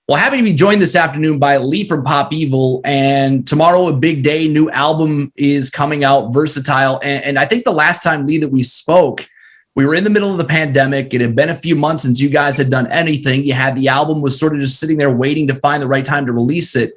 Well, happy to be joined this afternoon by Leigh from Pop Evil. And tomorrow, a big day. New album is coming out, Versatile. And I think the last time, Leigh, that we spoke, we were in the middle of the pandemic. It had been a few months since you guys had done anything. You had the album was sort of just sitting there waiting to find the right time to release it.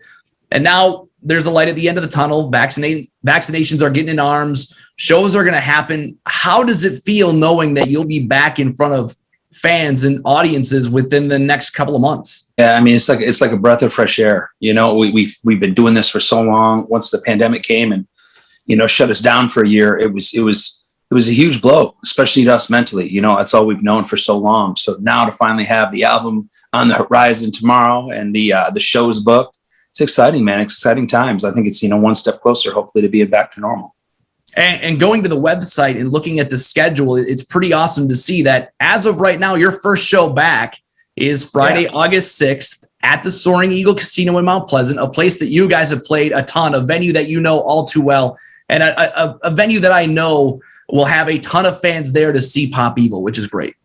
And now there's a light at the end of the tunnel. Vaccinations are getting in arms. Shows are going to happen. How does it feel knowing that you'll be back in front of fans and audiences within the next couple of months? Yeah, I mean, it's like a breath of fresh air. You know, we've been doing this for so long. Once the pandemic came and, shut us down for a year, it was a huge blow, especially to us mentally. That's all we've known for so long. So now to finally have the album on the horizon tomorrow and the show is booked, it's exciting, man. Exciting times. I think it's, one step closer, hopefully, to being back to normal. And going to the website and looking at the schedule, it's pretty awesome to see that as of right now, your first show back is Friday, August 6th at the Soaring Eagle Casino in Mount Pleasant, a place that you guys have played a ton, a venue that you know all too well, and a venue that I know will have a ton of fans there to see Pop Evil, which is great.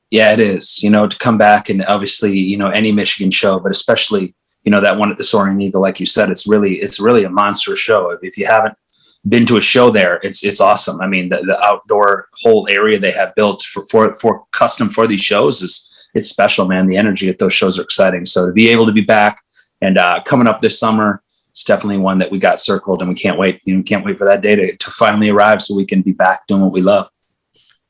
Yeah, it is, to come back and obviously, any Michigan show, but especially, that one at the Soaring Eagle, like you said, it's really a monstrous show. If you haven't been to a show there, it's awesome. I mean, the outdoor whole area they have built for custom for these shows it's special, man. The energy at those shows are exciting. So to be able to be back and coming up this summer, it's definitely one that we got circled, and we can't wait. Can't wait for that day to finally arrive so we can be back doing what we love.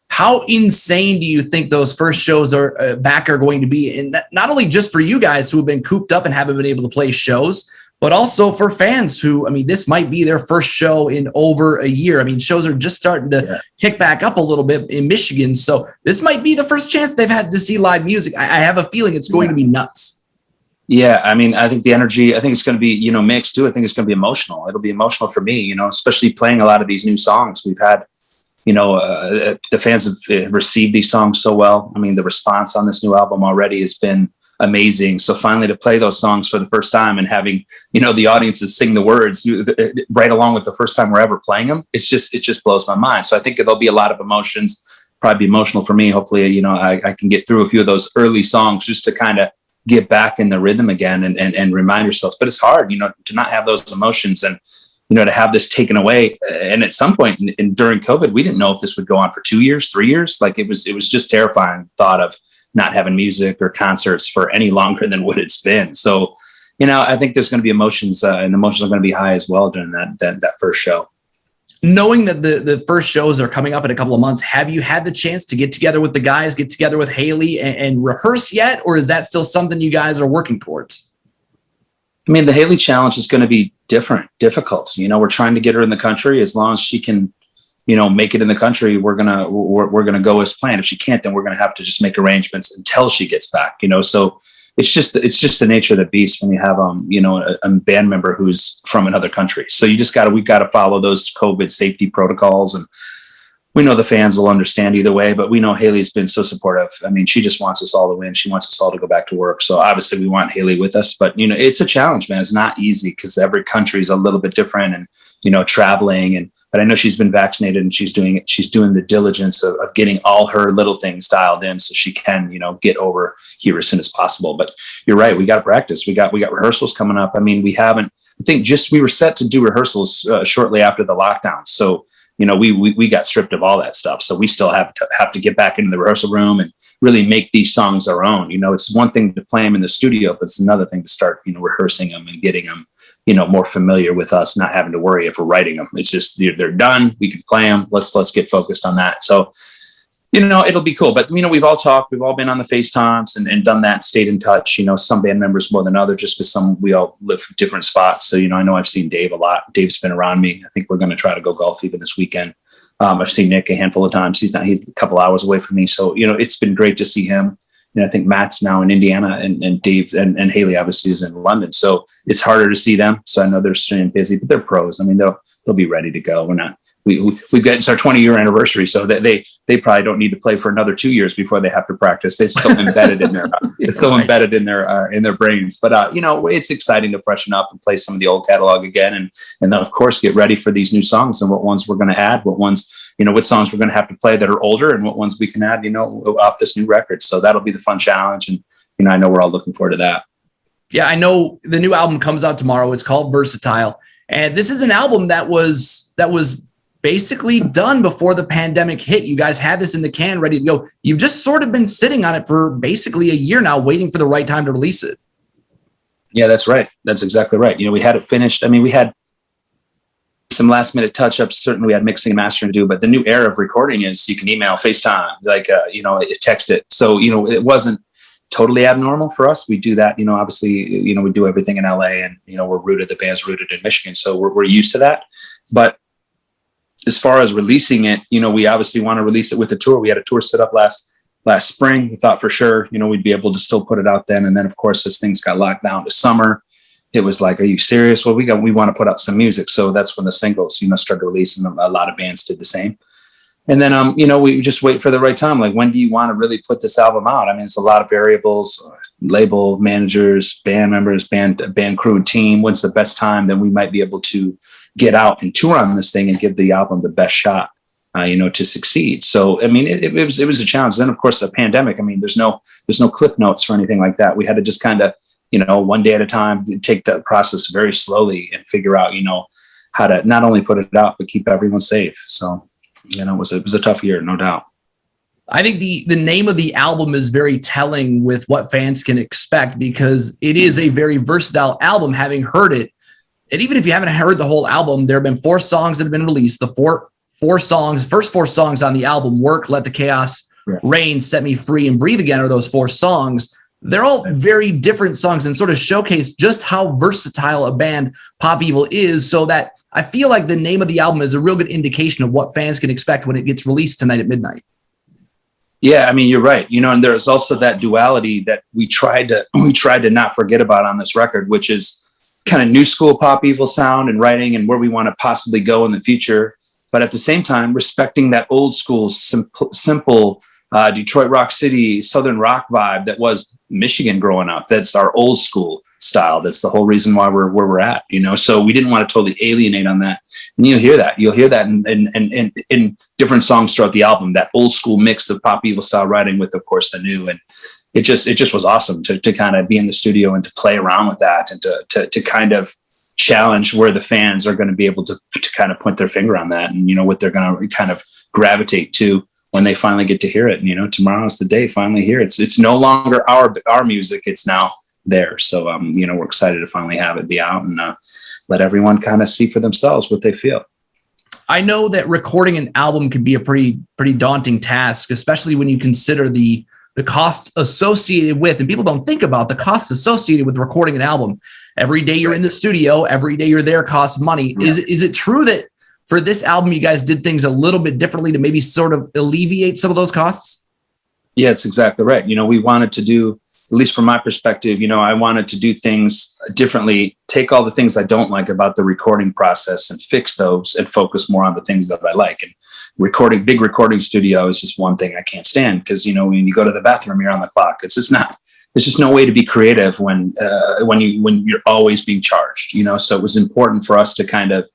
How insane do you think those first shows are going to be? And not only just for you guys who have been cooped up and haven't been able to play shows, but also for fans who, this might be their first show in over a year. Shows are just starting to kick back up a little bit in Michigan. So this might be the first chance they've had to see live music. I have a feeling it's going to be nuts. Yeah. I think the energy, I think it's going to be, mixed too. I think it's going to be emotional. It'll be emotional for me, especially playing a lot of these new songs we've had. The fans have received these songs so well. The response on this new album already has been amazing. So finally to play those songs for the first time and having, the audiences sing the words right along with the first time we're ever playing them, it just blows my mind. So I think there'll be a lot of emotions, probably emotional for me. Hopefully, I can get through a few of those early songs just to kind of get back in the rhythm again and remind yourselves. But it's hard, to not have those emotions and, to have this taken away. And at some point during COVID, we didn't know if this would go on for 2 years, 3 years. Like it was just terrifying thought of not having music or concerts for any longer than what it's been. So, I think there's going to be emotions and emotions are going to be high as well during that first show. Knowing that the first shows are coming up in a couple of months, have you had the chance to get together with the guys, get together with Haley and rehearse yet? Or is that still something you guys are working towards? The Haley challenge is going to be difficult. We're trying to get her in the country. As long as she can, make it in the country, we're gonna go as planned. If she can't, then we're gonna have to just make arrangements until she gets back. So it's just the nature of the beast when you have a band member who's from another country. So we've got to follow those COVID safety protocols, and we know the fans will understand either way, but we know Haley's been so supportive. She just wants us all to win. She wants us all to go back to work. So obviously we want Haley with us, but it's a challenge, man. It's not easy because every country is a little bit different and, traveling but I know she's been vaccinated and she's doing the diligence of getting all her little things dialed in so she can, get over here as soon as possible. But you're right. We got to practice. We got rehearsals coming up. We were set to do rehearsals shortly after the lockdown. So, we got stripped of all that stuff. So we still have to get back into the rehearsal room and really make these songs our own. It's one thing to play them in the studio, but it's another thing to start, rehearsing them and getting them, more familiar with us, not having to worry if we're writing them. It's just, they're done. We can play them. Let's get focused on that. So, it'll be cool. But, we've all talked, we've all been on the FaceTimes and done that, stayed in touch, some band members more than others, just because we all live different spots. So, I know I've seen Dave a lot. Dave's been around me. I think we're going to try to go golf even this weekend. I've seen Nick a handful of times. He's a couple hours away from me. So, it's been great to see him. I think Matt's now in Indiana and Dave and Haley obviously is in London. So it's harder to see them. So I know they're staying busy, but they're pros. They'll be ready to go. We've got, it's our 20-year anniversary. So that they probably don't need to play for another 2 years before they have to practice. They're so embedded in their brains, but it's exciting to freshen up and play some of the old catalog again. And then of course, get ready for these new songs and what ones we're going to add, what songs we're going to have to play that are older and what ones we can add, off this new record. So that'll be the fun challenge. And, I know we're all looking forward to that. Yeah, I know the new album comes out tomorrow. It's called Versatile. And this is an album that was basically done before the pandemic hit. You guys had this in the can ready to go. You've just sort of been sitting on it for basically a year now, waiting for the right time to release it. Yeah, that's right. That's exactly right. We had it finished. I mean, we had some last minute touch ups. Certainly we had mixing and mastering to do, but the new era of recording is you can email, FaceTime, text it. So, it wasn't totally abnormal for us. We do that, obviously, we do everything in LA, and, the band's rooted in Michigan. So we're used to that. But as far as releasing it, we obviously want to release it with a tour. We had a tour set up last spring. We thought for sure, we'd be able to still put it out then. And then of course, as things got locked down to summer, it was like, are you serious? Well, we want to put out some music. So that's when the singles, started releasing. A lot of bands did the same. And then, we just wait for the right time. Like, when do you want to really put this album out? I mean, it's a lot of variables, label, managers, band members, band crew, and team. When's the best time that we might be able to get out and tour on this thing and give the album the best shot, to succeed. So, I mean, it was a challenge. Then, of course, the pandemic. I mean, there's no clip notes or anything like that. We had to just kind of, one day at a time, take that process very slowly and figure out, how to not only put it out, but keep everyone safe. So, it was a tough year, no doubt. I think the name of the album is very telling with what fans can expect, because it is a very versatile album, having heard it. And even if you haven't heard the whole album, there have been 4 songs that have been released. The first 4 songs on the album, Work, Let the Chaos Reign, Set Me Free, and Breathe Again, are those 4 songs. They're all very different songs and sort of showcase just how versatile a band Pop Evil is, so that I feel like the name of the album is a real good indication of what fans can expect when it gets released tonight at midnight. Yeah, I mean, you're right. And there's also that duality that we tried to not forget about on this record, which is kind of new school Pop Evil sound and writing and where we want to possibly go in the future. But at the same time, respecting that old school, simple Detroit Rock City, Southern rock vibe that was Michigan growing up. That's our old school style. That's the whole reason why we're where we're at, So we didn't want to totally alienate on that. And you'll hear that in different songs throughout the album, that old school mix of Pop Evil style writing with, of course, the new. And it just was awesome to kind of be in the studio and to play around with that, and to kind of challenge where the fans are going to be able to kind of point their finger on that, and what they're going to kind of gravitate to when they finally get to hear it. Tomorrow's the day, finally here. It's no longer our music. It's now theirs. So, we're excited to finally have it be out and let everyone kind of see for themselves what they feel. I know that recording an album can be a pretty daunting task, especially when you consider the costs associated with, and people don't think about the costs associated with recording an album. Every day you're in the studio, every day you're there costs money. Yeah. Is it true that for this album, you guys did things a little bit differently to maybe sort of alleviate some of those costs? Yeah, it's exactly right. We wanted to do, at least from my perspective, I wanted to do things differently, take all the things I don't like about the recording process and fix those and focus more on the things that I like. And big recording studio is just one thing I can't stand, because, when you go to the bathroom, you're on the clock. It's just no way to be creative when you're always being charged, So it was important for us to kind of,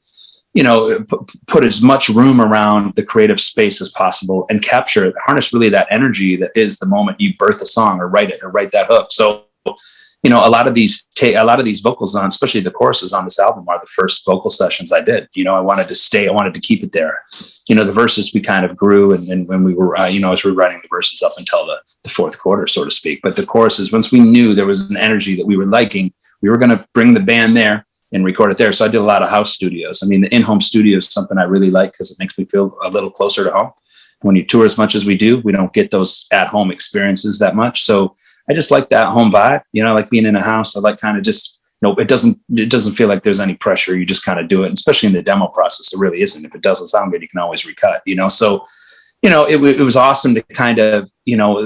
put as much room around the creative space as possible and harness really that energy that is the moment you birth a song or write that hook. So, a lot of these vocals on, especially the choruses on this album, are the first vocal sessions I did. I wanted to keep it there. The verses we kind of grew, and when we were, as we were writing the verses up until the fourth quarter, so to speak. But the choruses, once we knew there was an energy that we were liking, we were going to bring the band there and record it there. So I did a lot of house studios. I mean, the in-home studio is something I really like, because it makes me feel a little closer to home. When you tour as much as we do, we don't get those at-home experiences that much. So I just like that home vibe. I like being in a house. I like kind of just, it doesn't feel like there's any pressure. You just kind of do it. And especially in the demo process, it really isn't. If it doesn't sound good, you can always recut, So, it was awesome to kind of,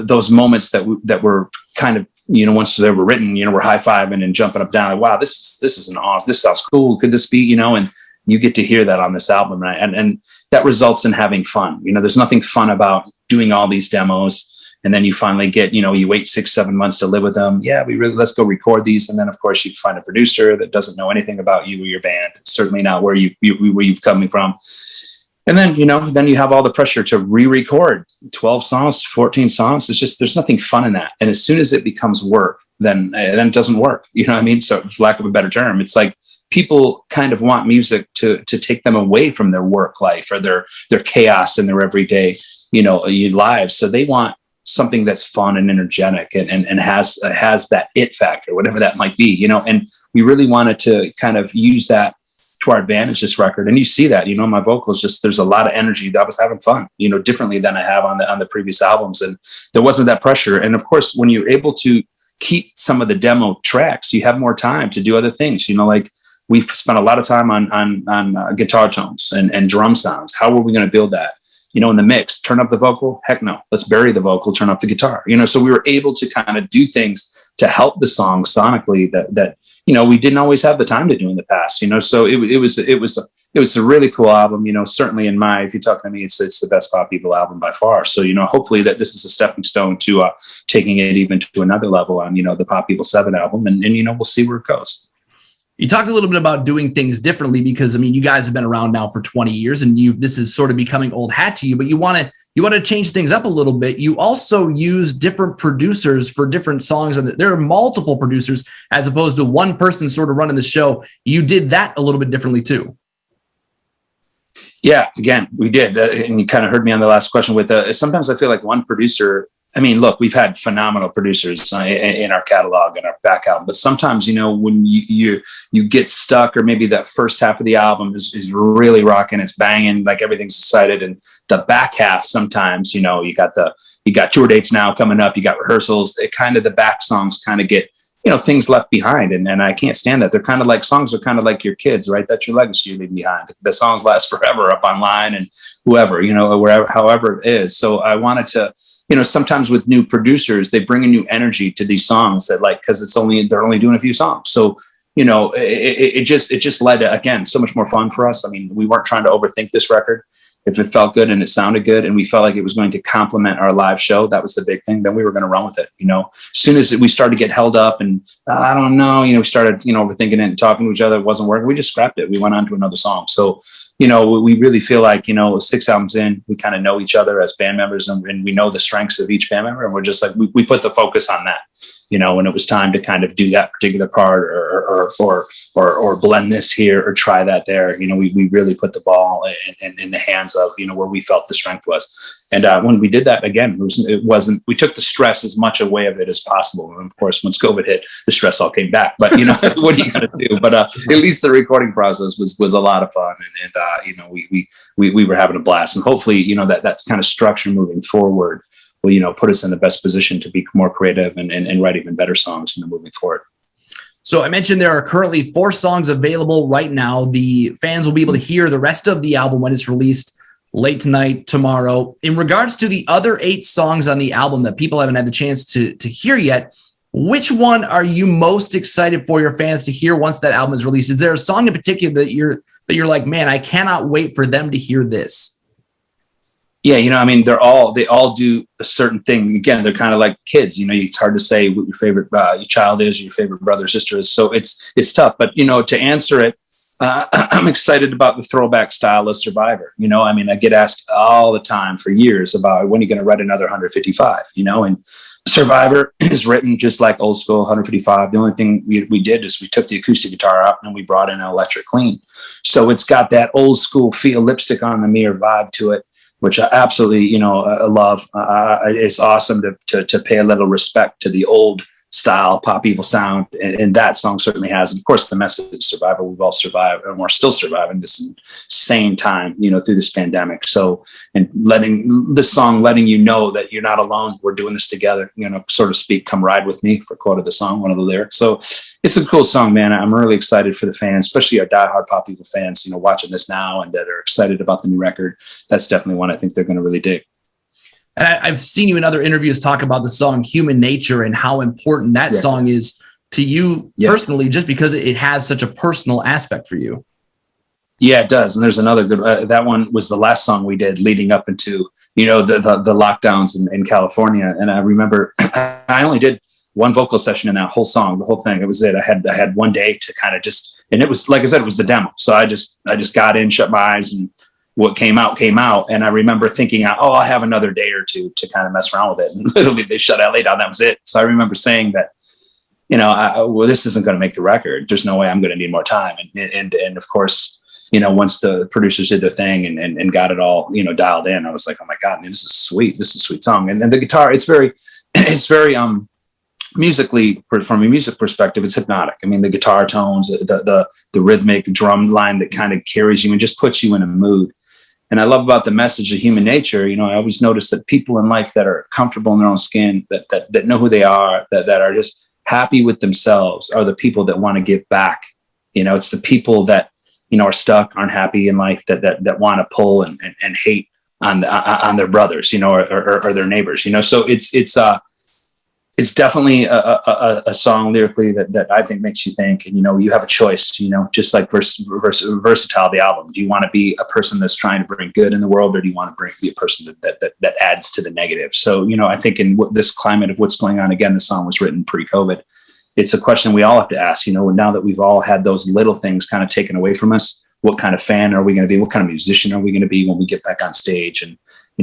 those moments that were kind of, once they were written, we're high-fiving and jumping up down. Like, wow, this is an awesome, this sounds cool. Could this be, and you get to hear that on this album. Right? And that results in having fun. There's nothing fun about doing all these demos, and then you finally get, you wait 6-7 months to live with them. Yeah, let's go record these. And then of course you find a producer that doesn't know anything about you or your band, certainly not where you've coming from. And then, then you have all the pressure to re-record 12 songs, 14 songs. It's just, there's nothing fun in that. And as soon as it becomes work, then it doesn't work. You know what I mean? So for lack of a better term, it's like people kind of want music to take them away from their work life or their chaos in their everyday, lives. So they want something that's fun and energetic and has that it factor, whatever that might be, and we really wanted to kind of use that to our advantage, this record. And you see that, my vocals, just, there's a lot of energy. That was having fun, differently than I have on the previous albums. And there wasn't that pressure. And of course, when you're able to keep some of the demo tracks, you have more time to do other things, like we've spent a lot of time on guitar tones and drum sounds. How are we going to build that? In the mix, turn up the vocal? Heck no. Let's bury the vocal, turn up the guitar. So we were able to kind of do things to help the song sonically that we didn't always have the time to do in the past. So it was a really cool album. Certainly if you talk to me, it's the best Pop Evil album by far. So hopefully that this is a stepping stone to taking it even to another level on the Pop Evil 7 album, and we'll see where it goes. You talked a little bit about doing things differently because, you guys have been around now for 20 years and this is sort of becoming old hat to you, but you want to change things up a little bit. You also use different producers for different songs, and there are multiple producers as opposed to one person sort of running the show. You did that a little bit differently too. Yeah, again, we did. And you kind of heard me on the last question with sometimes I feel like one producer, look, we've had phenomenal producers in our catalog and our back album, but sometimes, when you get stuck, or maybe that first half of the album is really rocking, it's banging, like everything's excited. And the back half, sometimes, you got tour dates now coming up, you got rehearsals, the back songs kind of get, things left behind. And I can't stand that. They're kind of like, songs are kind of like your kids, right? That's your legacy you're leaving behind. The songs last forever up online and whoever, wherever, however it is. So I wanted to, sometimes with new producers, they bring a new energy to these songs that cause they're only doing a few songs. So, it just led to, again, so much more fun for us. We weren't trying to overthink this record. If it felt good and it sounded good and we felt like it was going to complement our live show, that was the big thing. Then we were going to run with it. As soon as we started to get held up and I don't know, we started, overthinking it and talking to each other, it wasn't working. We just scrapped it. We went on to another song. So, we really feel like, 6 albums in, we kind of know each other as band members and we know the strengths of each band member. And we're just like, we put the focus on that, when it was time to kind of do that particular part or blend this here or try that there. We really put the ball in the hands of, where we felt the strength was. And when we did that, again, we took the stress as much away of it as possible. And of course, once COVID hit, the stress all came back. But, what are you going to do? But at least the recording process was a lot of fun. And we were having a blast. And hopefully, that kind of structure moving forward will, put us in the best position to be more creative and write even better songs, moving forward. So I mentioned there are currently 4 songs available right now. The fans will be able to hear the rest of the album when it's released late tonight, tomorrow. In regards to the other 8 songs on the album that people haven't had the chance to hear yet, which one are you most excited for your fans to hear once that album is released? Is there a song in particular that you're like, man, I cannot wait for them to hear this? Yeah, they all do a certain thing. Again, they're kind of like kids. It's hard to say what your favorite your child is, or your favorite brother or sister is. So it's tough. But to answer it, I'm excited about the throwback style of Survivor. I get asked all the time for years about when are you going to write another 155. And Survivor is written just like old school 155. The only thing we did is we took the acoustic guitar out and we brought in an electric clean. So it's got that old school feel, lipstick on the mirror vibe to it, which I absolutely, love. It's awesome to pay a little respect to the old style Pop Evil sound, and that song certainly has. And of course, the message survival. We've all survived, and we're still surviving this insane time, through this pandemic. So, and letting this song, letting you know that you're not alone. We're doing this together. So to speak. Come ride with me, for quote of the song, one of the lyrics. So it's a cool song, man. I'm really excited for the fans, especially our diehard Pop Evil fans, watching this now and that are excited about the new record. That's definitely one I think they're going to really dig. And I've seen you in other interviews talk about the song Human Nature and how important that song is to you personally, just because it has such a personal aspect for you. Yeah, it does. And there's another good, that one was the last song we did leading up into, the lockdowns in California. And I remember I only did one vocal session in that whole song, the whole thing. It was it. I had one day to kind of and it was, like I said, it was the demo. So I just got in, shut my eyes and, what came out. And I remember thinking, oh, I'll have another day or two to kind of mess around with it. And literally they shut LA down. That was it. So I remember saying that, well, this isn't going to make the record. There's no way I'm going to need more time. And of course, once the producers did their thing and got it all, dialed in, I was like, oh my God, this is sweet. This is a sweet song. And then the guitar, it's very musically, from a music perspective, it's hypnotic. I mean, the guitar tones, the rhythmic drum line that kind of carries you and just puts you in a mood. And I love about the message of human nature. I always notice that people in life that are comfortable in their own skin, that know who they are, that are just happy with themselves, are the people that want to give back. It's the people that, are stuck, aren't happy in life, that want to pull and hate on their brothers, or their neighbors, so it's definitely a song lyrically that I think makes you think, and, you have a choice, just like Versatile, the album. Do you want to be a person that's trying to bring good in the world, or do you want to be a person that adds to the negative? So, I think in this climate of what's going on, again, the song was written pre-COVID. It's a question we all have to ask, now that we've all had those little things kind of taken away from us, what kind of fan are we going to be? What kind of musician are we going to be when we get back on stage? And,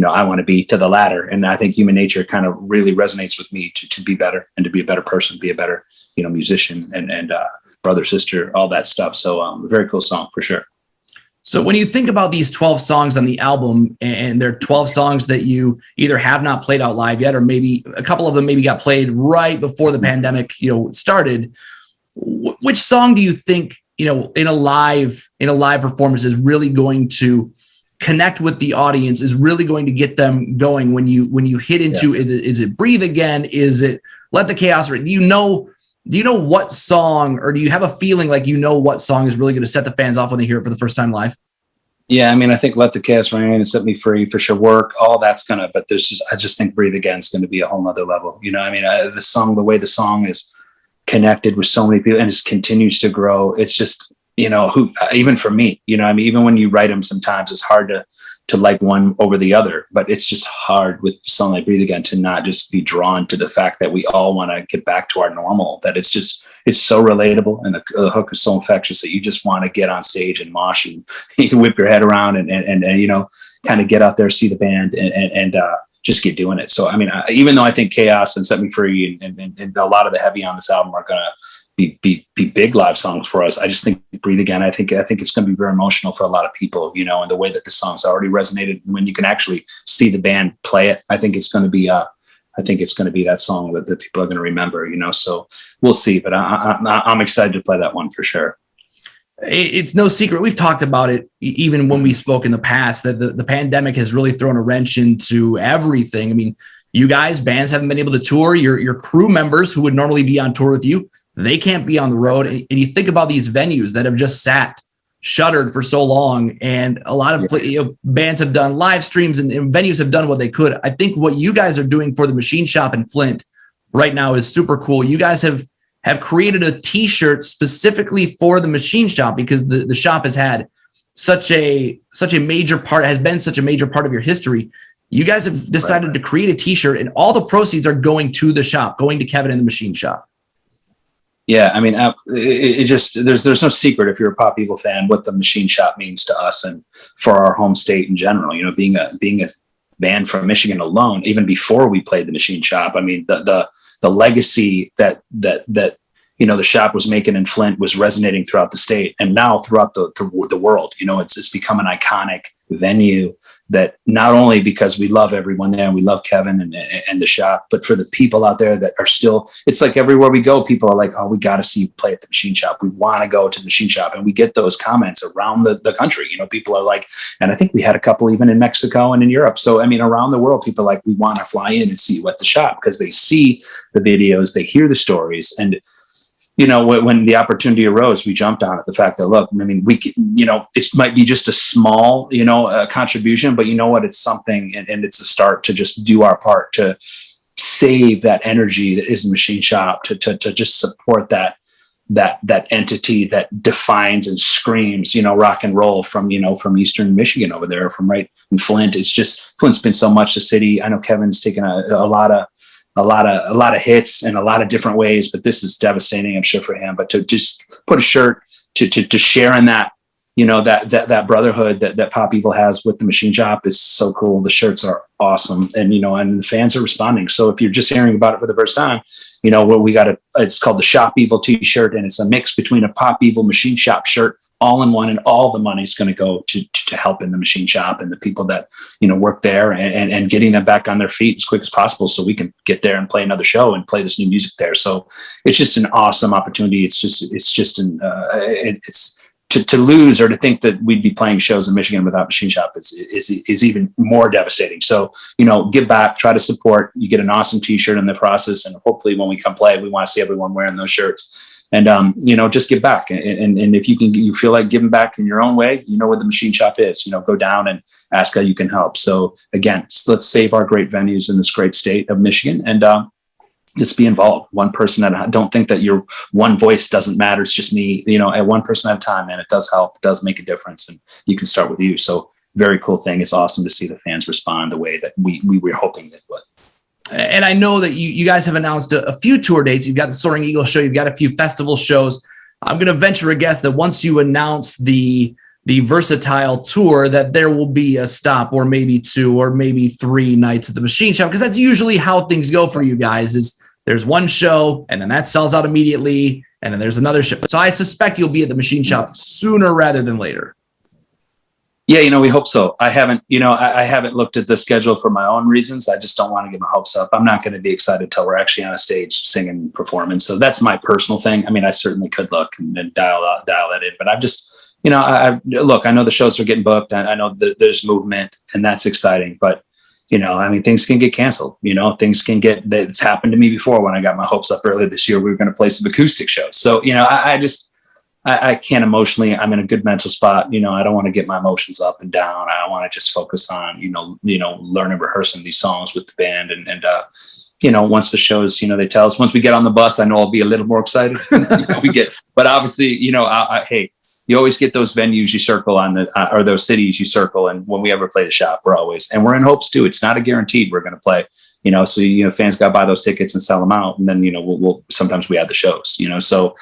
I want to be to the latter. And I think human nature kind of really resonates with me to be better and to be a better person, be a better, musician and brother, sister, all that stuff. So a very cool song for sure. So when you think about these 12 songs on the album, and they're 12 songs that you either have not played out live yet, or maybe a couple of them maybe got played right before the pandemic, started, which song do you think, in a live performance is really going to connect with the audience, is really going to get them going when you hit into, is it Breathe Again? Is it Let the Chaos Reign? Do you know what song, or do you have a feeling like what song is really going to set the fans off when they hear it for the first time live? Yeah, I mean, I think Let the Chaos Reign and Set Me Free for sure work. All that's gonna, but I just think Breathe Again is going to be a whole nother level. The way the song is connected with so many people and just continues to grow. It's just, even for me, even when you write them, sometimes it's hard to like one over the other, but it's just hard with a song like Breathe Again to not just be drawn to the fact that we all want to get back to our normal, that it's so relatable, and the hook is so infectious that you just want to get on stage and mosh and you whip your head around and kind of get out there, see the band and just get doing it. So, I mean, even though I think Chaos and Set Me Free and a lot of the heavy on this album are going to be big live songs for us, I just think Breathe Again, I think it's going to be very emotional for a lot of people, and the way that the song's already resonated when you can actually see the band play it, I think it's going to be that song that the people are going to remember, so we'll see, but I'm excited to play that one for sure. It's no secret. We've talked about it even when we spoke in the past, that the pandemic has really thrown a wrench into everything. I mean, you guys, bands haven't been able to tour. Your crew members who would normally be on tour with you, they can't be on the road. And you think about these venues that have just sat shuttered for so long, and a lot of bands have done live streams and venues have done what they could. I think what you guys are doing for the Machine Shop in Flint right now is super cool. You guys have created a t-shirt specifically for the Machine Shop, because the shop has had such a major part, has been such a major part of your history. You guys have decided to create a t-shirt, and all the proceeds are going to the shop, going to Kevin and the Machine Shop. Yeah, I mean, it just, there's no secret, if you're a Pop Evil fan, what the Machine Shop means to us and for our home state in general. Being a band from Michigan alone, even before we played the Machine Shop, I mean, the legacy that the shop was making in Flint was resonating throughout the state, and now throughout the world. It's become an iconic venue, that not only because we love everyone there and we love Kevin and the shop, but for the people out there that are still, it's like everywhere we go, people are like, oh, we got to see you play at the Machine Shop. We want to go to the Machine Shop. And we get those comments around the country. People are like, and I think we had a couple even in Mexico and in Europe. So, I mean, around the world, people are like, we want to fly in and see you at the shop, because they see the videos, they hear the stories. And when the opportunity arose, we jumped on it. The fact that, look, I mean, we can, it might be just a small, contribution, but it's something, and it's a start to just do our part to save that energy that is the Machine Shop, to just support that entity that defines and screams, rock and roll from Eastern Michigan over there, from right in Flint. It's just, Flint's been so much the city. I know Kevin's taken a lot of hits in a lot of different ways, but this is devastating, I'm sure, for him. But to just put a shirt to share in that that brotherhood that Pop Evil has with the Machine Shop is so cool. The shirts are awesome, and and the fans are responding. So if you're just hearing about it for the first time, it's called the Shop Evil t-shirt, and it's a mix between a Pop Evil Machine Shop shirt, all in one, and all the money is going to go to helping the Machine Shop and the people that work there, and getting them back on their feet as quick as possible so we can get there and play another show and play this new music there. So it's just an awesome opportunity. To lose or to think that we'd be playing shows in Michigan without Machine Shop is even more devastating. So, give back, try to support. You get an awesome t-shirt in the process. And hopefully when we come play, we want to see everyone wearing those shirts, and, just give back. And if you feel like giving back in your own way, where the Machine Shop is, go down and ask how you can help. So again, let's save our great venues in this great state of Michigan, and, just be involved. One person don't think that your one voice doesn't matter. It's just me, at one person at a time, and it does help. It does make a difference, and you can start with you. So very cool thing. It's awesome to see the fans respond the way that we were hoping they would. And I know that you guys have announced a few tour dates. You've got the Soaring Eagle show. You've got a few festival shows. I'm going to venture a guess that once you announce the Versatile tour, that there will be a stop, or maybe 2 or maybe 3 nights at the Machine Shop, because that's usually how things go for you guys. Is there's one show and then that sells out immediately, and then there's another show. So I suspect you'll be at the Machine Shop sooner rather than later. Yeah, we hope so. I haven't looked at the schedule for my own reasons. I just don't want to get my hopes up. I'm not going to be excited till we're actually on a stage singing and performing. So that's my personal thing. I mean, I certainly could look and dial that in, but I've just, I know the shows are getting booked. I know that there's movement, and that's exciting, but things can get canceled. Things can get. It's happened to me before when I got my hopes up earlier this year. We were going to play some acoustic shows. So, I can't emotionally. I'm in a good mental spot. I don't want to get my emotions up and down. I want to just focus on, learning, rehearsing these songs with the band. And once the shows, they tell us, once we get on the bus, I know I'll be a little more excited. But obviously, hey, you always get those venues you circle on or those cities you circle. And when we ever play the Shop, we're in hopes too. It's not a guaranteed we're going to play, so, fans got to buy those tickets and sell them out. And then, we'll sometimes we add the shows, so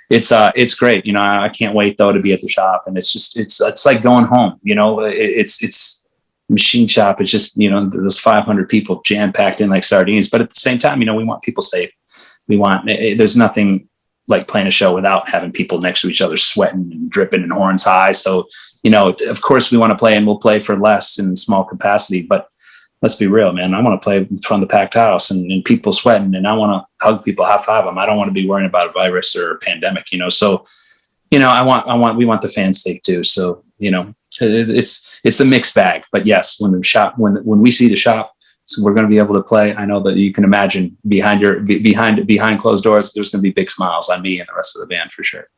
it's great. I can't wait though to be at the Shop, and it's like going home, it's Machine Shop. It's just, those 500 people jam packed in like sardines, but at the same time, we want people safe. There's nothing like playing a show without having people next to each other sweating and dripping and horns high. So, of course we want to play, and we'll play for less in small capacity, but let's be real, man. I want to play from the packed house and people sweating, and I want to hug people, high five them. I don't want to be worrying about a virus or a pandemic, so, we want the fans safe too. So, it's a mixed bag, but yes, when we see the Shop, so we're going to be able to play. I know that you can imagine behind closed doors, there's going to be big smiles on me and the rest of the band for sure.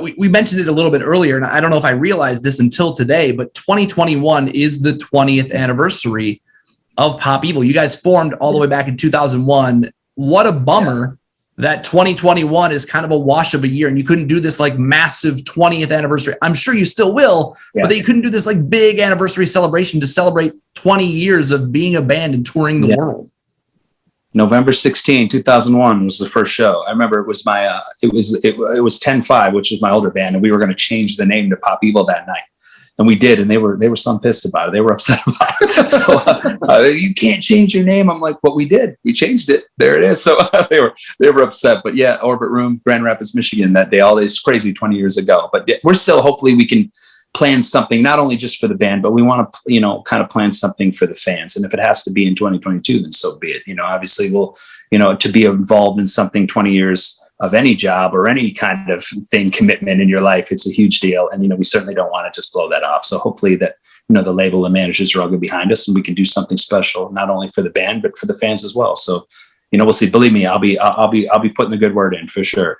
We mentioned it a little bit earlier, and I don't know if I realized this until today, but 2021 is the 20th anniversary of Pop Evil. You guys formed all the way back in 2001. What a bummer that 2021 is kind of a wash of a year, and you couldn't do this like massive 20th anniversary. I'm sure you still will, but that you couldn't do this like big anniversary celebration to celebrate 20 years of being a band and touring the world. November 16, 2001 was the first show. I remember it was it was 10-5, which is my older band, and we were going to change the name to Pop Evil that night. And we did, and they were some pissed about it. They were upset about it. So you can't change your name. I'm like, but we did. We changed it. There it is. So they were upset. But yeah, Orbit Room, Grand Rapids, Michigan, that day, all this crazy 20 years ago. But we're still, hopefully we can plan something, not only just for the band, but we want to, kind of plan something for the fans. And if it has to be in 2022, then so be it. Obviously we'll, to be involved in something 20 years of any job or any kind of thing, commitment in your life, it's a huge deal. And, we certainly don't want to just blow that off. So hopefully that, the label and managers are all good behind us, and we can do something special, not only for the band, but for the fans as well. So, we'll see. Believe me, I'll be putting the good word in for sure.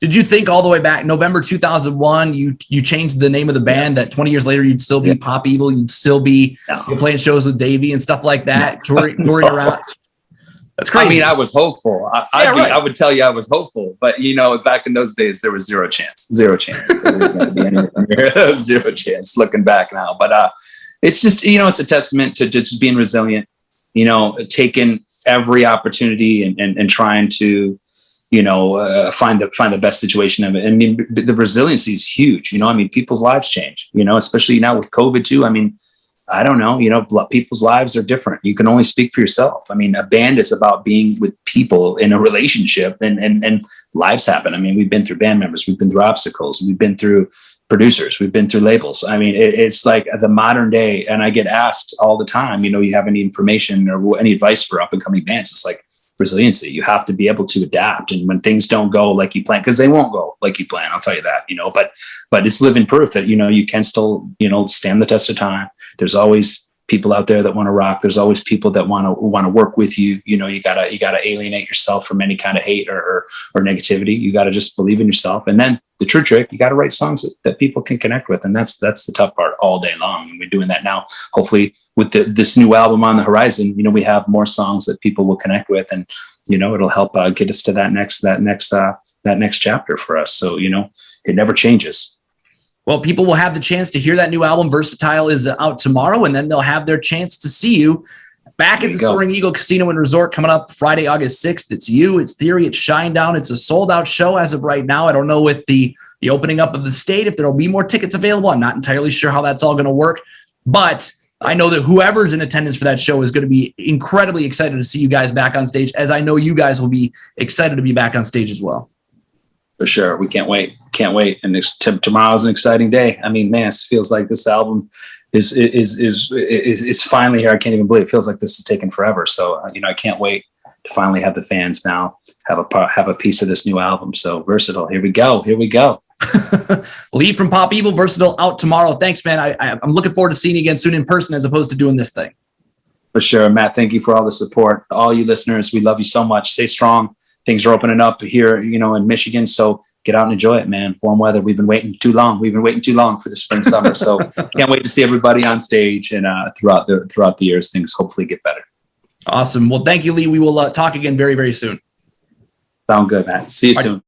Did you think all the way back November 2001, you changed the name of the band, that 20 years later you'd still be Pop Evil, you'd still be playing shows with Davey and stuff like that, touring around? That's crazy. I mean, I was hopeful. I would tell you I was hopeful, but back in those days there was zero chance. Zero chance looking back now. But it's just, it's a testament to just being resilient, taking every opportunity and trying to, find the best situation of it. I mean, the resiliency is huge. I mean, people's lives change, especially now with COVID too. I mean, I don't know, people's lives are different. You can only speak for yourself. I mean, a band is about being with people in a relationship, and lives happen. I mean, we've been through band members, we've been through obstacles, we've been through producers, we've been through labels. I mean, it's like the modern day, and I get asked all the time, you have any information or any advice for up and coming bands? It's like resiliency. You have to be able to adapt. And when things don't go like you plan, because they won't go like you plan, I'll tell you that, but it's living proof that, you can still, stand the test of time. There's always people out there that want to rock. There's always people that want to work with you. You gotta alienate yourself from any kind of hate or negativity. You got to just believe in yourself. And then the true trick, you got to write songs that people can connect with. And that's the tough part all day long. And we're doing that now. Hopefully with this new album on the horizon, we have more songs that people will connect with, and, it'll help get us to that next chapter for us. So, it never changes. Well, people will have the chance to hear that new album. Versatile is out tomorrow, and then they'll have their chance to see you back at the Soaring Eagle Casino and Resort coming up Friday, August 6th. It's you, it's Theory, it's Shinedown. It's a sold-out show as of right now. I don't know with the opening up of the state if there'll be more tickets available. I'm not entirely sure how that's all going to work, but I know that whoever's in attendance for that show is going to be incredibly excited to see you guys back on stage, as I know you guys will be excited to be back on stage as well. For sure. We can't wait. And tomorrow's an exciting day. I mean, man, it feels like this album is finally here. I can't even believe it. Feels like this is taking forever. So, I can't wait to finally have the fans now have a piece of this new album. So Versatile, here we go. Leigh from Pop Evil, Versatile out tomorrow. Thanks, man. I'm looking forward to seeing you again soon in person as opposed to doing this thing. For sure, Matt. Thank you for all the support. All you listeners, we love you so much. Stay strong. Things are opening up here, in Michigan. So get out and enjoy it, man. Warm weather. We've been waiting too long. For the spring, summer. So can't wait to see everybody on stage and throughout the years, things hopefully get better. Awesome. Well, thank you, Leigh. We will talk again very, very soon. Sound good, Matt. See you soon.